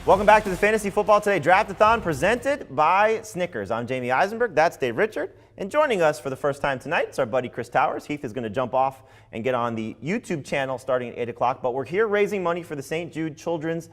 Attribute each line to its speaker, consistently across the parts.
Speaker 1: Welcome back to the Fantasy Football Today Draft-A-Thon presented by Snickers. I'm Jamie Eisenberg. That's Dave Richard. And joining us for the first time tonight is our buddy Chris Towers. Heath is going to jump off and get on the YouTube channel starting at 8 o'clock. But we're here raising money for the St. Jude Children's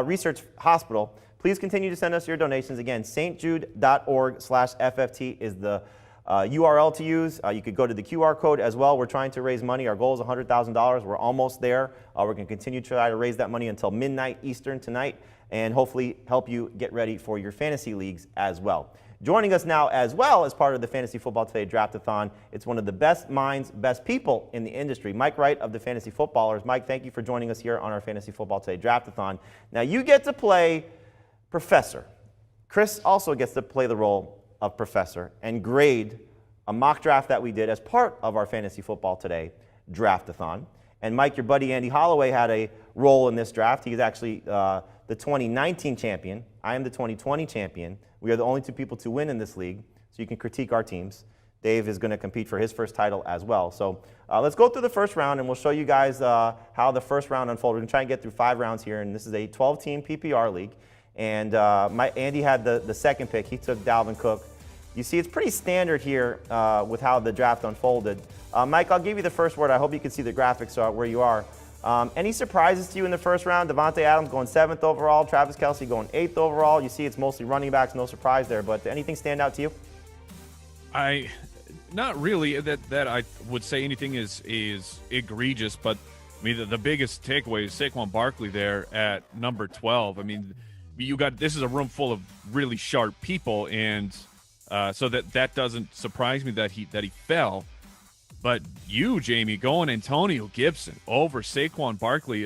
Speaker 1: Research Hospital. Please continue to send us your donations. Again, stjude.org/FFT is the URL to use. You could go to the QR code as well. We're trying to raise money. Our goal is $100,000. We're almost there. We're going to continue to try to raise that money until midnight Eastern tonight, and hopefully help you get ready for your fantasy leagues as well. Joining us now as well as part of the Fantasy Football Today Draft-A-Thon, it's one of the best minds, best people in the industry, Mike Wright of the Fantasy Footballers. Mike, thank you for joining us here on our Fantasy Football Today Draft-A-Thon. Now you get to play Professor. Chris also gets to play the role of Professor and grade a mock draft that we did as part of our Fantasy Football Today Draft-A-Thon. And Mike, your buddy Andy Holloway had a role in this draft. He's actually the 2019 champion. I am the 2020 champion. We are the only two people to win in this league, so you can critique our teams. Dave is going to compete for his first title as well. So let's go through the first round, and we'll show you guys how the first round unfolded. We're going to try and get through 5 rounds here, and this is a 12-team PPR league. And Andy had the second pick. He took Dalvin Cook. You see, it's pretty standard here with how the draft unfolded. Mike, I'll give you the first word. I hope you can see the graphics where you are. Any surprises to you in the first round? Devontae Adams going 7th overall, Travis Kelce going 8th overall. You see it's mostly running backs, no surprise there, but anything stand out to you?
Speaker 2: Not really that I would say anything is egregious, but I mean the biggest takeaway is Saquon Barkley there at number 12. I mean, this is a room full of really sharp people, and so that doesn't surprise me that he fell. But you, Jamie, going Antonio Gibson over Saquon Barkley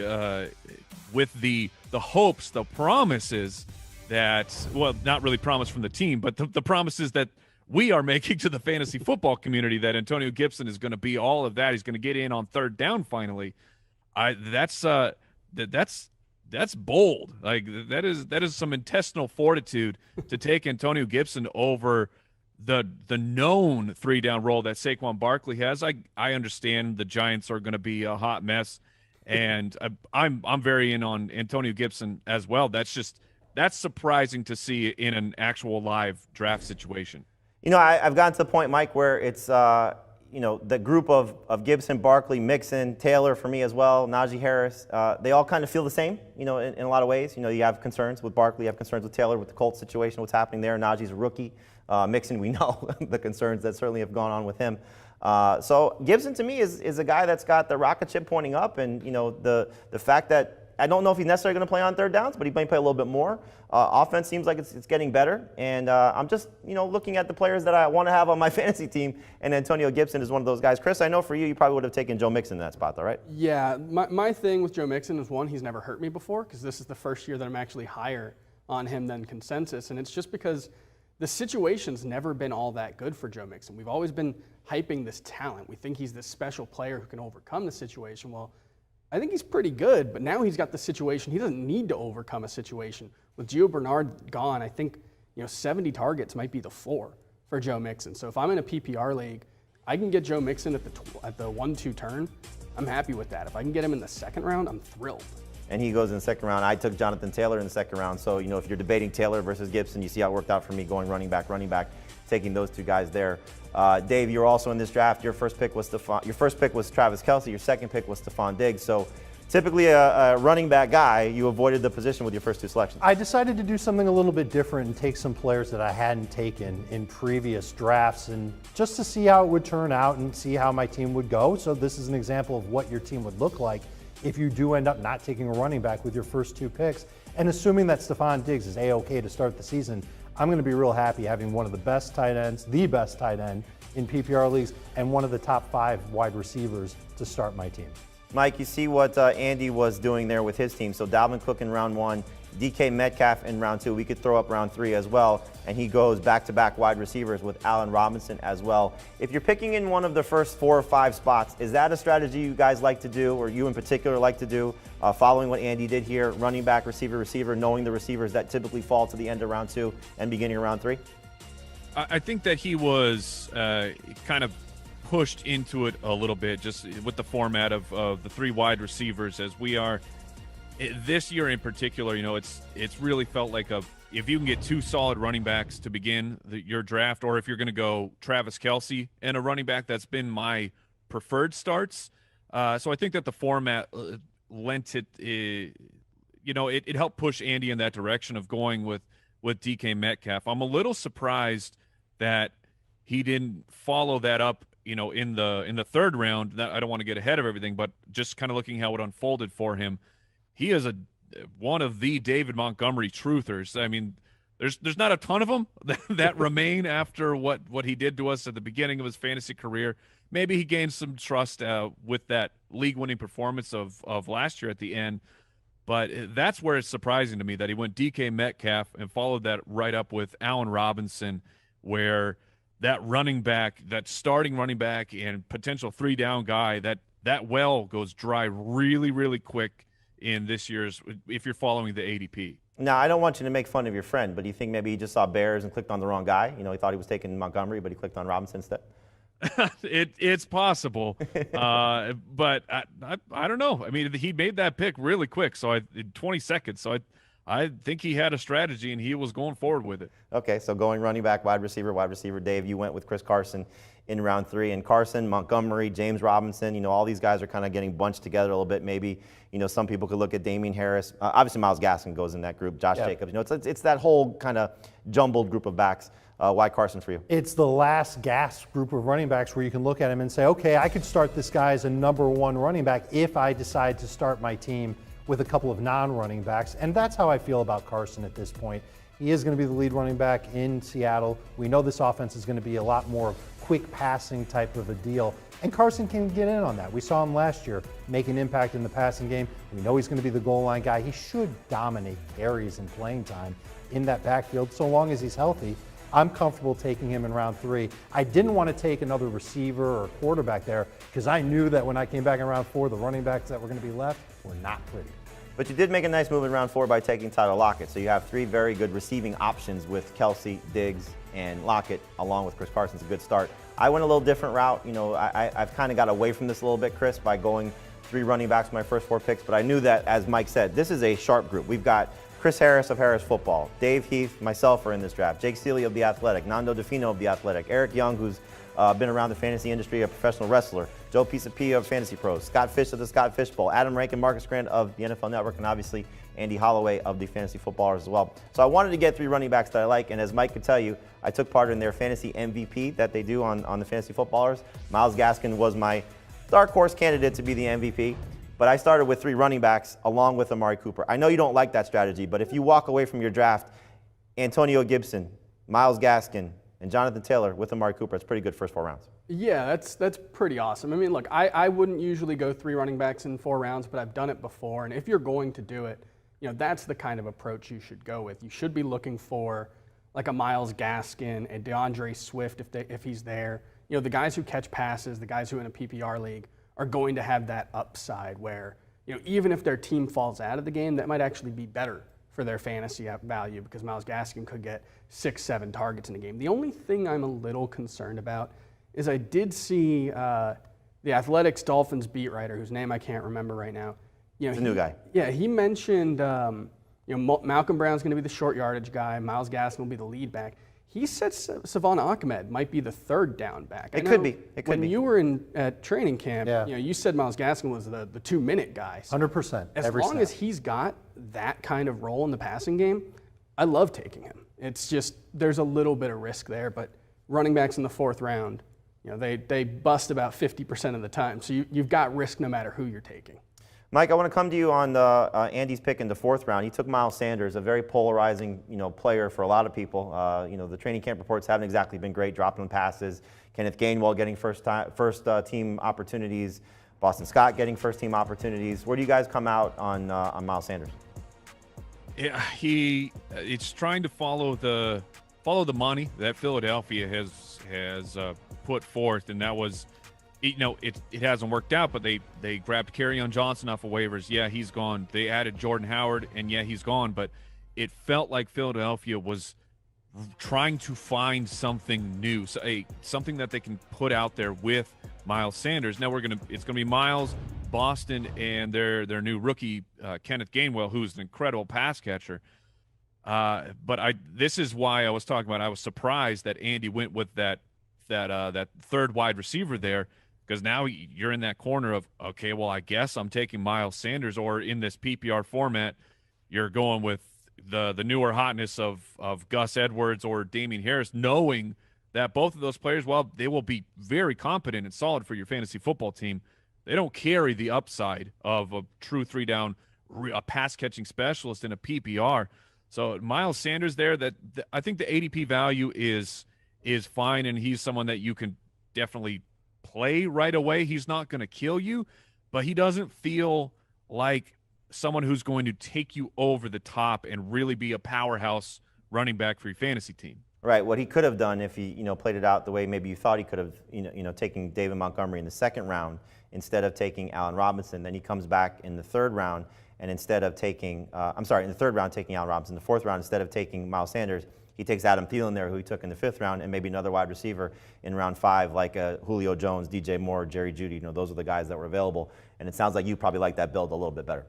Speaker 2: with the hopes, the promises that, well, not really promise from the team, but the promises that we are making to the fantasy football community that Antonio Gibson is going to be all of that. He's going to get in on third down finally. That's bold. Like that is some intestinal fortitude to take Antonio Gibson over the known 3-down role that Saquon Barkley has. I understand the Giants are going to be a hot mess, and I'm very in on Antonio Gibson as well. That's surprising to see in an actual live draft situation.
Speaker 1: You know, I've gotten to the point, Mike, where it's the group of Gibson, Barkley, Mixon, Taylor for me as well, Najee Harris. They all kind of feel the same, in a lot of ways. You have concerns with Barkley, you have concerns with Taylor with the Colts situation, what's happening there. Najee's a rookie. Mixon, we know the concerns that certainly have gone on with him. So Gibson to me is a guy that's got the rocket ship pointing up, and the fact that I don't know if he's necessarily going to play on third downs, but he may play a little bit more. Offense seems like it's getting better, and I'm just looking at the players that I want to have on my fantasy team, and Antonio Gibson is one of those guys. Chris, I know for you probably would have taken Joe Mixon in that spot, though, right?
Speaker 3: Yeah, my thing with Joe Mixon is, one, he's never hurt me before, because this is the first year that I'm actually higher on him than consensus, and it's just because the situation's never been all that good for Joe Mixon. We've always been hyping this talent. We think he's this special player who can overcome the situation. Well, I think he's pretty good, but now he's got the situation. He doesn't need to overcome a situation. With Gio Bernard gone, I think 70 targets might be the floor for Joe Mixon. So if I'm in a PPR league, I can get Joe Mixon at the 1-2 turn. I'm happy with that. If I can get him in the second round, I'm thrilled.
Speaker 1: And he goes in the second round. I took Jonathan Taylor in the second round. So, if you're debating Taylor versus Gibson, you see how it worked out for me going running back, taking those two guys there. Dave, you're also in this draft. Your first pick was Travis Kelce. Your second pick was Stephon Diggs. So typically a running back guy, you avoided the position with your first two selections.
Speaker 4: I decided to do something a little bit different and take some players that I hadn't taken in previous drafts, and just to see how it would turn out and see how my team would go. So this is an example of what your team would look like if you do end up not taking a running back with your first two picks. And assuming that Stephon Diggs is A-OK to start the season, I'm going to be real happy having one of the best tight ends, the best tight end in PPR leagues, and one of the top 5 wide receivers to start my team.
Speaker 1: Mike, you see what Andy was doing there with his team. So Dalvin Cook in round 1, DK Metcalf in round 2. We could throw up round 3 as well. And he goes back-to-back wide receivers with Allen Robinson as well. If you're picking in one of the first 4 or 5 spots, is that a strategy you guys like to do, or you in particular like to do, following what Andy did here, running back, receiver, knowing the receivers that typically fall to the end of round 2 and beginning of round 3?
Speaker 2: I think that he was kind of pushed into it a little bit, just with the format of the 3 wide receivers, as we are this year in particular, it's really felt like if you can get two solid running backs to begin your draft, or if you're going to go Travis Kelce and a running back, that's been my preferred starts. So I think that the format lent it, it helped push Andy in that direction of going with DK Metcalf. I'm a little surprised that he didn't follow that up, in the third round. That I don't want to get ahead of everything, but just kind of looking how it unfolded for him. He is one of the David Montgomery truthers. I mean, there's not a ton of them that remain after what he did to us at the beginning of his fantasy career. Maybe he gained some trust with that league-winning performance of last year at the end. But that's where it's surprising to me that he went DK Metcalf and followed that right up with Allen Robinson, where that starting running back and potential 3-down guy, that well goes dry really, really quick in this year's, if you're following the ADP.
Speaker 1: Now, I don't want you to make fun of your friend, but do you think maybe he just saw Bears and clicked on the wrong guy? He thought he was taking Montgomery, but he clicked on Robinson instead?
Speaker 2: It's possible, but I don't know. I mean, he made that pick really quick, in 20 seconds. So I think he had a strategy and he was going forward with it.
Speaker 1: Okay, so going running back, wide receiver. Dave, you went with Chris Carson in round 3, and Carson, Montgomery, James Robinson. All these guys are kind of getting bunched together a little bit. Maybe some people could look at Damian Harris. Obviously, Myles Gaskin goes in that group. Josh Jacobs. It's that whole kind of jumbled group of backs. Why Carson for you?
Speaker 4: It's the last gasp group of running backs where you can look at him and say, okay, I could start this guy as a number 1 running back if I decide to start my team with a couple of non-running backs. And that's how I feel about Carson at this point. He is going to be the lead running back in Seattle. We know this offense is going to be a lot more quick passing type of a deal. And Carson can get in on that. We saw him last year make an impact in the passing game. We know he's going to be the goal line guy. He should dominate carries and playing time in that backfield so long as he's healthy. I'm comfortable taking him in round 3. I didn't want to take another receiver or quarterback there because I knew that when I came back in round 4, the running backs that were going to be left were not pretty.
Speaker 1: But you did make a nice move in round 4 by taking Tyler Lockett. So you have 3 very good receiving options with Kelce, Diggs, and Lockett, along with Chris Carson. It's a good start. I went a little different route. I've kind of got away from this a little bit, Chris, by going 3 running backs with my first 4 picks. But I knew that, as Mike said, this is a sharp group. We've got Chris Harris of Harris Football, Dave Heath, myself are in this draft, Jake Seeley of The Athletic, Nando DeFino of The Athletic, Eric Young, who's been around the fantasy industry, a professional wrestler, Joe Pisapia of Fantasy Pros, Scott Fish of the Scott Fish Bowl, Adam Rankin, Marcus Grant of the NFL Network, and obviously Andy Holloway of the Fantasy Footballers as well. So I wanted to get 3 running backs that I like, and as Mike could tell you, I took part in their fantasy MVP that they do on the Fantasy Footballers. Myles Gaskin was my dark horse candidate to be the MVP. But I started with 3 running backs along with Amari Cooper. I know you don't like that strategy, but if you walk away from your draft, Antonio Gibson, Myles Gaskin, and Jonathan Taylor with Amari Cooper, it's pretty good first 4 rounds.
Speaker 3: Yeah, that's pretty awesome. I mean, look, I wouldn't usually go 3 running backs in 4 rounds, but I've done it before. And if you're going to do it, that's the kind of approach you should go with. You should be looking for like a Myles Gaskin, a DeAndre Swift if he's there. The guys who catch passes, the guys who are in a PPR league, are going to have that upside where, even if their team falls out of the game, that might actually be better for their fantasy value because Myles Gaskin could get 6-7 targets in a game. The only thing I'm a little concerned about is I did see the Athletics Dolphins beat writer, whose name I can't remember right now.
Speaker 1: He's a new guy.
Speaker 3: Yeah, he mentioned Malcolm Brown's going to be the short yardage guy. Myles Gaskin will be the lead back. He said Savon Ahmed might be the 3rd down back.
Speaker 1: It could be.
Speaker 3: When you were at training camp, you said Myles Gaskin was the 2-minute guy. So
Speaker 4: 100%.
Speaker 3: As long as he's got that kind of role in the passing game, I love taking him. It's just there's a little bit of risk there, but running backs in the 4th round, they bust about 50% of the time. So you've got risk no matter who you're taking.
Speaker 1: Mike, I want to come to you on Andy's pick in the 4th round. He took Miles Sanders, a very polarizing, player for a lot of people. The training camp reports haven't exactly been great, dropping passes. Kenneth Gainwell getting first team opportunities. Boston Scott getting first team opportunities. Where do you guys come out on Miles Sanders?
Speaker 2: Yeah, it's trying to follow the money that Philadelphia has put forth, and that was. It hasn't worked out, but they grabbed Kerryon Johnson off of waivers. Yeah, he's gone. They added Jordan Howard, and yeah, he's gone. But it felt like Philadelphia was trying to find something new, something that they can put out there with Miles Sanders. Now it's going to be Miles, Boston and their new rookie Kenneth Gainwell, who's an incredible pass catcher. But this is why I was talking about. I was surprised that Andy went with that third wide receiver there, because now you're in that corner of, okay, well, I guess I'm taking Miles Sanders, or in this PPR format, you're going with the newer hotness of Gus Edwards or Damian Harris, knowing that both of those players, while they will be very competent and solid for your fantasy football team, they don't carry the upside of a true three-down, a pass-catching specialist in a PPR. So Miles Sanders there, I think the ADP value is fine, and he's someone that you can definitely play right away. He's not going to kill you, but he doesn't feel like someone who's going to take you over the top and really be a powerhouse running back for your fantasy team.
Speaker 1: Right. What he could have done if he, played it out the way maybe you thought he could have, taking David Montgomery in the second round instead of taking Allen Robinson. Then he comes back in the third round, and instead of taking, in the third round taking Allen Robinson, the fourth round instead of taking Miles Sanders, he takes Adam Thielen there, who he took in the fifth round, and maybe another wide receiver in round 5, like Julio Jones, DJ Moore, Jerry Jeudy. Those are the guys that were available. And it sounds like you probably like that build a little bit better.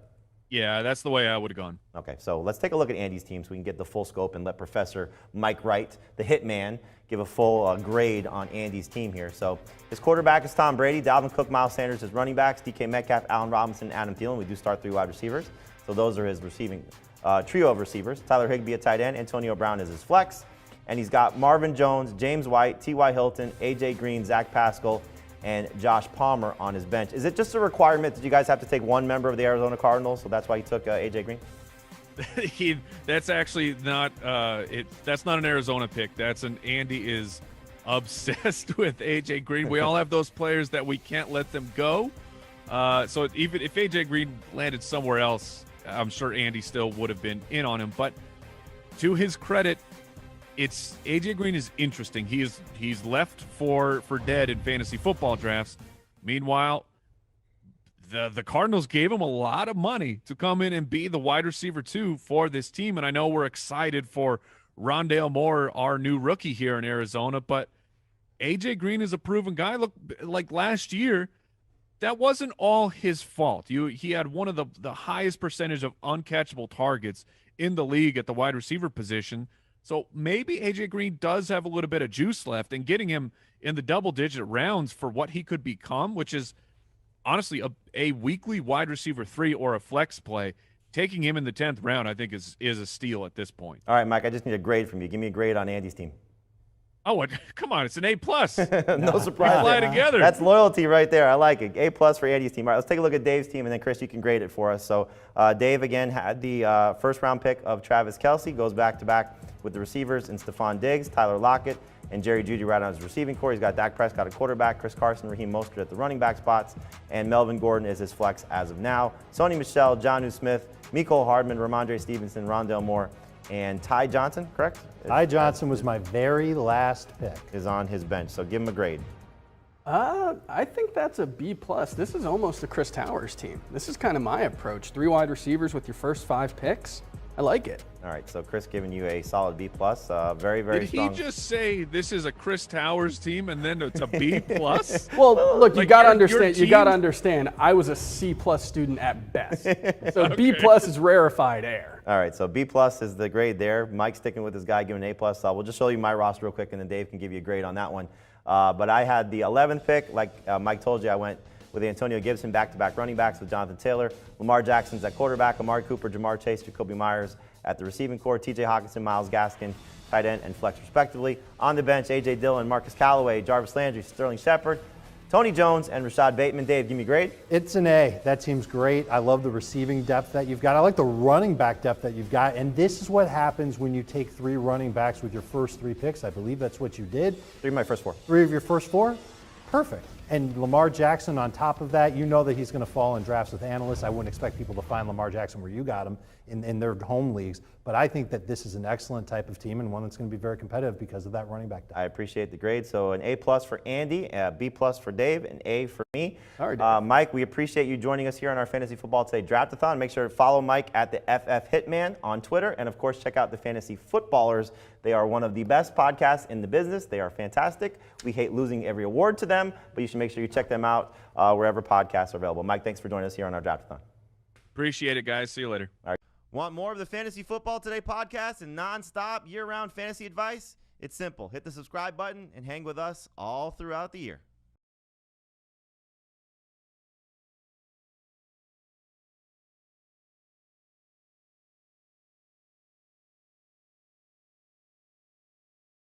Speaker 2: Yeah, that's the way I would have gone.
Speaker 1: Okay, so let's take a look at Andy's team so we can get the full scope and let Professor Mike Wright, the hitman, give a full grade on Andy's team here. So his quarterback is Tom Brady, Dalvin Cook, Miles Sanders, his running backs, DK Metcalf, Allen Robinson, Adam Thielen. We do start 3 wide receivers. So those are his receiving trio of receivers. Tyler Higbee at tight end, Antonio Brown is his flex. And he's got Marvin Jones, James White, T.Y. Hilton, A.J. Green, Zach Pascal, and Josh Palmer on his bench. Is it just a requirement that you guys have to take one member of the Arizona Cardinals, so that's why he took A.J. Green?
Speaker 2: That's actually not that's not an Arizona pick. That's Andy is obsessed with A.J. Green. We all have those players that we can't let them go. So even if A.J. Green landed somewhere else, I'm sure Andy still would have been in on him. But to his credit, it's A.J. Green is interesting. He's left for dead in fantasy football drafts. Meanwhile, the Cardinals gave him a lot of money to come in and be the wide receiver 2 for this team. And I know we're excited for Rondale Moore, our new rookie here in Arizona, but A.J. Green is a proven guy. Look, like last year, that wasn't all his fault. He had one of the highest percentage of uncatchable targets in the league at the wide receiver position. So maybe A.J. Green does have a little bit of juice left, and getting him in the double-digit rounds for what he could become, which is honestly a weekly wide receiver 3 or a flex play, taking him in the 10th round, I think is a steal at this point.
Speaker 1: All right, Mike, I just need a grade from you. Give me a grade on Andy's team.
Speaker 2: Oh, come on, it's an A+.
Speaker 1: No surprise.
Speaker 2: Fly together.
Speaker 1: That's loyalty right there. I like it. A+ for Andy's team. All right, let's take a look at Dave's team, and then Chris, you can grade it for us. So Dave again had the first-round pick of Travis Kelce, goes back-to-back with the receivers in Stephon Diggs, Tyler Lockett, and Jerry Jeudy right on his receiving core. He's got Dak Prescott at quarterback, Chris Carson, Raheem Mostert at the running back spots, and Melvin Gordon is his flex as of now. Sony Michel, Jonnu Smith, Mecole Hardman, Ramondre Stevenson, Rondale Moore, and Ty Johnson, correct?
Speaker 4: Ty Johnson was my very last pick.
Speaker 1: Is on his bench, so give him a grade.
Speaker 3: I think that's a B+. This is almost a Chris Towers team. This is kind of my approach. 3 wide receivers with your first 5 picks. I like it.
Speaker 1: All right, so Chris giving you a solid B+. Very, very
Speaker 2: Did
Speaker 1: strong.
Speaker 2: he just say this is a Chris Towers team and then it's a B+?
Speaker 3: Well, look, you
Speaker 2: Like
Speaker 3: got to
Speaker 2: your
Speaker 3: understand. You
Speaker 2: team-
Speaker 3: got to understand. I was a C+ student at best, so
Speaker 2: Okay.
Speaker 3: B+ is rarefied air.
Speaker 1: All right, so B+ is the grade there. Mike's sticking with his guy, giving A+. We'll just show you my roster real quick, and then Dave can give you a grade on that one. But I had the 11th pick. Like Mike told you, I went with Antonio Gibson, back-to-back running backs with Jonathan Taylor. Lamar Jackson's at quarterback, Amari Cooper, Jamar Chase, Jacoby Myers at the receiving core, TJ Hawkinson, Myles Gaskin, tight end and flex respectively. On the bench, A.J. Dillon, Marcus Callaway, Jarvis Landry, Sterling Shepard, Tony Jones, and Rashad Bateman. Dave, give me a grade.
Speaker 4: It's an A. That team's great. I love the receiving depth that you've got. I like the running back depth that you've got. And this is what happens when you take 3 running backs with your first 3 picks. I believe that's what you did.
Speaker 1: 3 of my first 4.
Speaker 4: 3 of your first 4? Perfect. And Lamar Jackson on top of that, you know that he's going to fall in drafts with analysts. I wouldn't expect people to find Lamar Jackson where you got him in their home leagues. But I think that this is an excellent type of team and one that's going to be very competitive because of that running back depth.
Speaker 1: I appreciate the grade. So an A+ for Andy, a B+ for Dave, an A for me.
Speaker 3: All right, Dave.
Speaker 1: Mike, we appreciate you joining us here on our Fantasy Football Today Draft-A-Thon. Make sure to follow Mike at the FF Hitman on Twitter. And, of course, check out the Fantasy Footballers. They are one of the best podcasts in the business. They are fantastic. We hate losing every award to them, but you should make make sure you check them out wherever podcasts are available. Mike, thanks for joining us here on our Draft-A-Thon.
Speaker 2: Appreciate it, guys. See you later.
Speaker 1: All right. Want more of the Fantasy Football Today podcast and nonstop year-round fantasy advice? It's simple. Hit the subscribe button and hang with us all throughout the year.